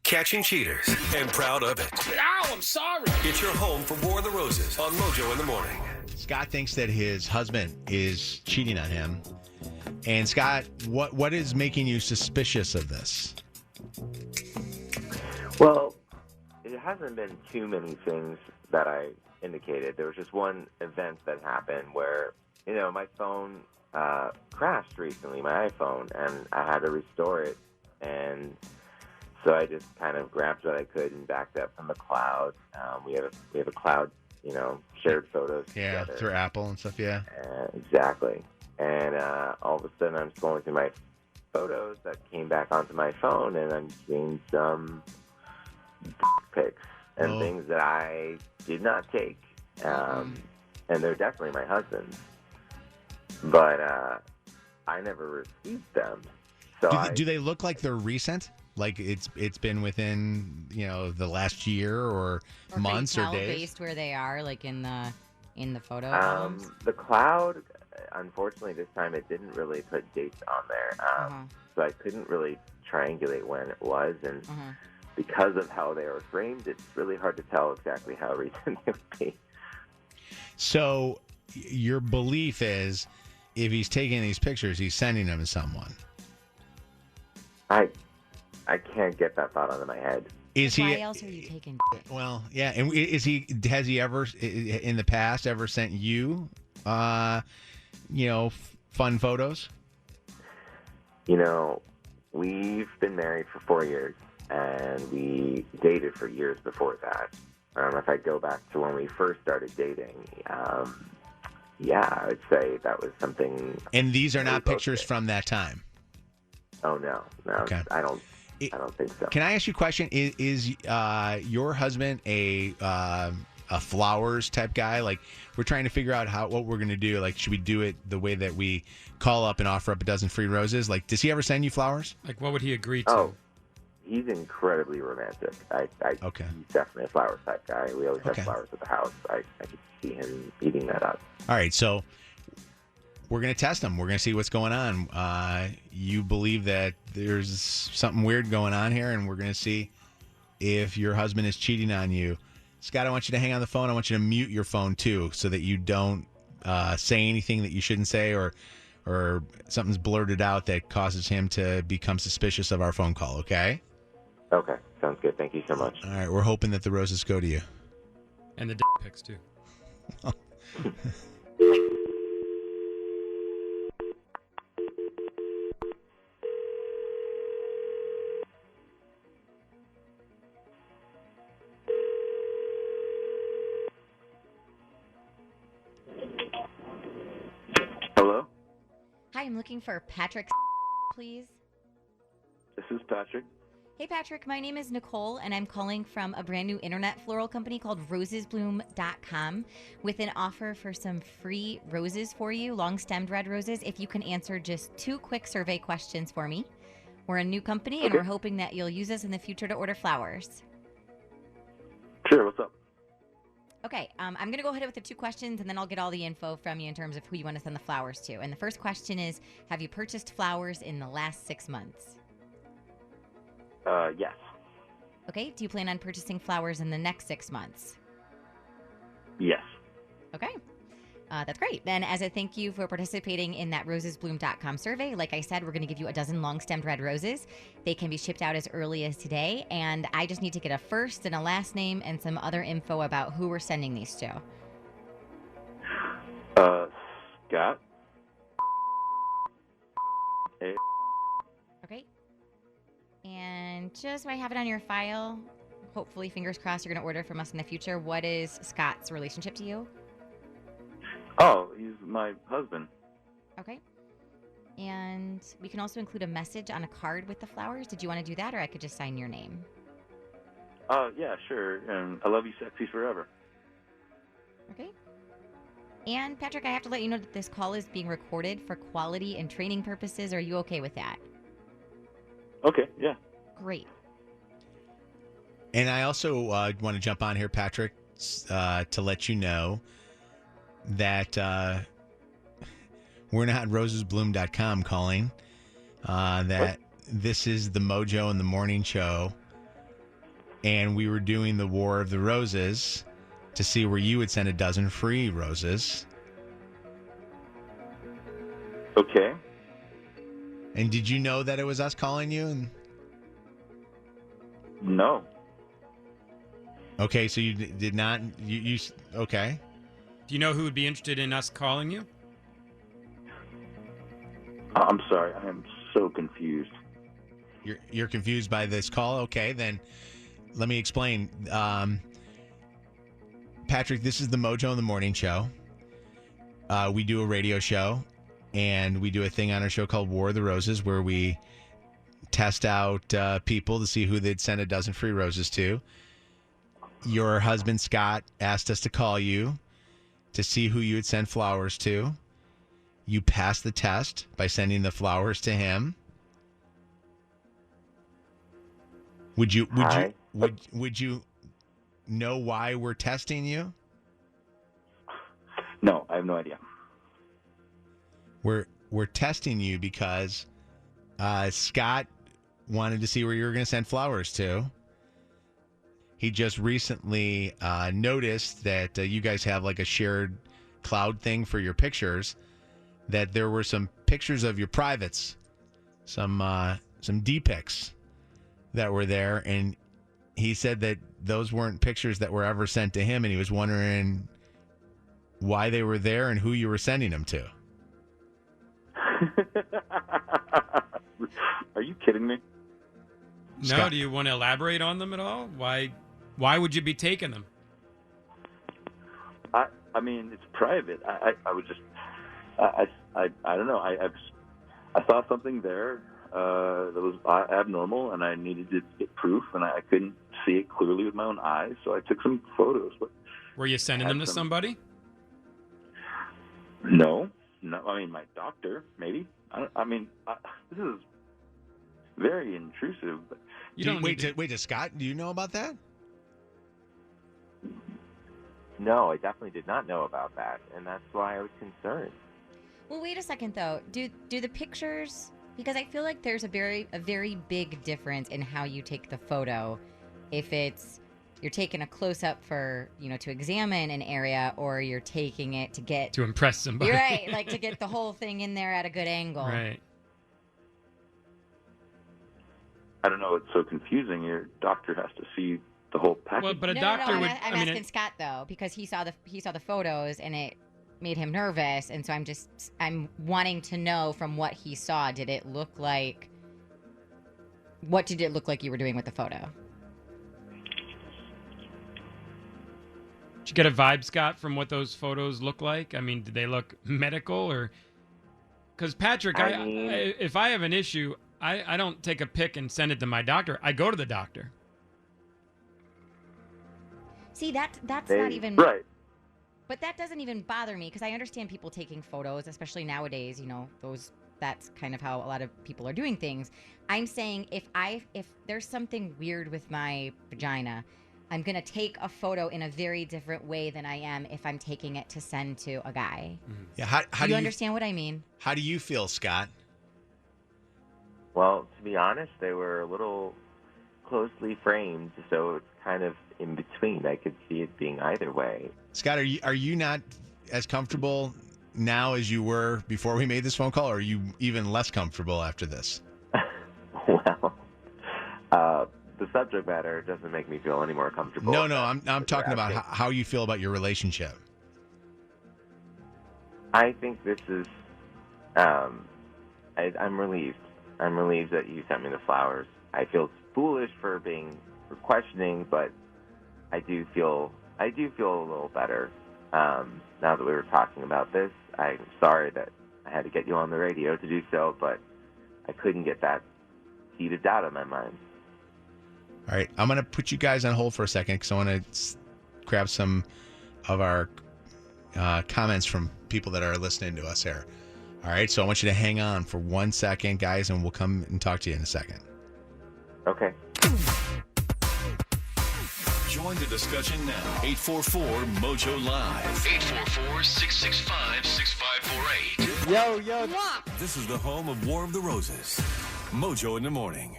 catching cheaters, and proud of it. Ow, I'm sorry. It's your home for War of the Roses on Mojo in the Morning. Scott thinks that his husband is cheating on him. And Scott, what is making you suspicious of this? Well, it hasn't been too many things that I indicated. There was just one event that happened where, my phone crashed recently, my iPhone, and I had to restore it. And so I just kind of grabbed what I could and backed up from the cloud. We have a cloud, shared photos together. Through Apple and stuff, yeah. Exactly. And all of a sudden I'm scrolling through my photos that came back onto my phone, and I'm seeing some pics and things that I did not take. And they're definitely my husband's. But I never received them. So do they look like they're recent? Like it's been within the last year or months can you or tell days? Based where they are, like in the photo. The cloud, unfortunately, this time it didn't really put dates on there, so I couldn't really triangulate when it was, and because of how they were framed, it's really hard to tell exactly how recent they would be. So your belief is, if he's taking these pictures, he's sending them to someone. I can't get that thought out of my head. Why else are you taking? Well, yeah. And has he ever in the past ever sent you, fun photos? We've been married for 4 years, and we dated for years before that. If I go back to when we first started dating, I would say that was something. And these are not pictures from that time? Oh, no. Okay. I don't think so. Can I ask you a question? Is your husband a flowers type guy? Like, we're trying to figure out what we're going to do. Like, should we do it the way that we call up and offer up a dozen free roses? Like, does he ever send you flowers? Like, what would he agree to? Oh, he's incredibly romantic. Okay. He's definitely a flowers type guy. We always have flowers at the house. I could see him eating that up. All right, so we're going to test him. We're going to see what's going on. You believe that there's something weird going on here, and we're going to see if your husband is cheating on you. Scott, I want you to hang on the phone. I want you to mute your phone, too, so that you don't say anything that you shouldn't say or something's blurted out that causes him to become suspicious of our phone call, okay? Okay, sounds good. Thank you so much. All right, we're hoping that the roses go to you. And the pics, too. Hello? Hi, I'm looking for Patrick, please. This is Patrick. Hey, Patrick. My name is Nicole, and I'm calling from a brand new internet floral company called rosesbloom.com with an offer for some free roses for you, long-stemmed red roses, if you can answer just 2 quick survey questions for me. We're a new company, and we're hoping that you'll use us in the future to order flowers. Sure, what's up? Okay, I'm going to go ahead with the 2 questions, and then I'll get all the info from you in terms of who you want to send the flowers to. And the first question is, have you purchased flowers in the last 6 months? Yes. Okay, do you plan on purchasing flowers in the next 6 months? Yes. Okay, that's great. Then as a thank you for participating in that rosesbloom.com survey, like I said, we're going to give you a dozen long-stemmed red roses. They can be shipped out as early as today, and I just need to get a first and a last name and some other info about who we're sending these to. Scott. Okay. And just so I have it on your file, hopefully, fingers crossed, you're going to order from us in the future. What is Scott's relationship to you? Oh, he's my husband. Okay. And we can also include a message on a card with the flowers. Did you want to do that, or I could just sign your name? Yeah, sure. And I love you, sexy forever. Okay. And Patrick, I have to let you know that this call is being recorded for quality and training purposes. Are you okay with that? Okay, yeah. Great. And I also want to jump on here, Patrick, to let you know that we're not rosesbloom.com calling. That this is the Mojo in the Morning Show. and we were doing the War of the Roses to see where you would send a dozen free roses. Okay. And did you know that it was us calling you? And No. okay, so you did not. You okay? Do you know who would be interested in us calling you? I'm sorry. I am so confused. You're confused by this call. Okay, then let me explain. Patrick, this is the Mojo in the Morning Show. We do a radio show, and we do a thing on our show called War of the Roses, where we test out people to see who they'd send a dozen free roses to. Your husband, Scott, asked us to call you to see who you would send flowers to. You passed the test by sending the flowers to him. Would you know why we're testing you? No, I have no idea. We're testing you because Scott wanted to see where you were going to send flowers to. He just recently noticed that you guys have like a shared cloud thing for your pictures, that there were some pictures of your privates, some D-pics that were there, and he said that those weren't pictures that were ever sent to him, and he was wondering why they were there and who you were sending them to. Are you kidding me? No. Scott. Do you want to elaborate on them at all? Why would you be taking them? I mean, it's private. I would just, I don't know. I saw something there that was abnormal, and I needed to get proof, and I couldn't see it clearly with my own eyes, so I took some photos. But Were you sending them to somebody? No. I mean, my doctor, maybe. This is very intrusive. But You don't need to- Wait, Scott, do you know about that? No, I definitely did not know about that, and that's why I was concerned. Well, wait a second though. Do the pictures, because I feel like there's a very big difference in how you take the photo. If you're taking a close up for, to examine an area, or you're taking it to get to impress somebody. You're right, like to get the whole thing in there at a good angle. Right. I don't know. It's so confusing. Your doctor has to see the whole package. Well, but a No, doctor no, would. I'm asking Scott though, because he saw the photos and it made him nervous, and so I'm wanting to know from what he saw. What did it look like you were doing with the photo? Did you get a vibe, Scott, from what those photos look like? I mean, did they look medical or? Because Patrick, if I have an issue, I don't take a pic and send it to my doctor. I go to the doctor. See, that's not even right. But that doesn't even bother me, because I understand people taking photos, especially nowadays. That's kind of how a lot of people are doing things. I'm saying if there's something weird with my vagina, I'm gonna take a photo in a very different way than I am if I'm taking it to send to a guy. Yeah. How do you understand what I mean? How do you feel, Scott? Well, to be honest, they were a little closely framed, so it's kind of in between. I could see it being either way. Scott, are you not as comfortable now as you were before we made this phone call, or are you even less comfortable after this? Well, the subject matter doesn't make me feel any more comfortable. No, I'm talking about how you feel about your relationship. I think this is. I'm relieved. I'm relieved that you sent me the flowers. I feel foolish for questioning, but I do feel a little better now that we were talking about this. I'm sorry that I had to get you on the radio to do so, but I couldn't get that heated out of my mind. All right, I'm going to put you guys on hold for a second because I want to grab some of our comments from people that are listening to us here. All right, so I want you to hang on for 1 second, guys, and we'll come and talk to you in a second. Okay. Join the discussion now. 844-MOJO Live. 844-665-6548. Yo. This is the home of War of the Roses. Mojo in the Morning.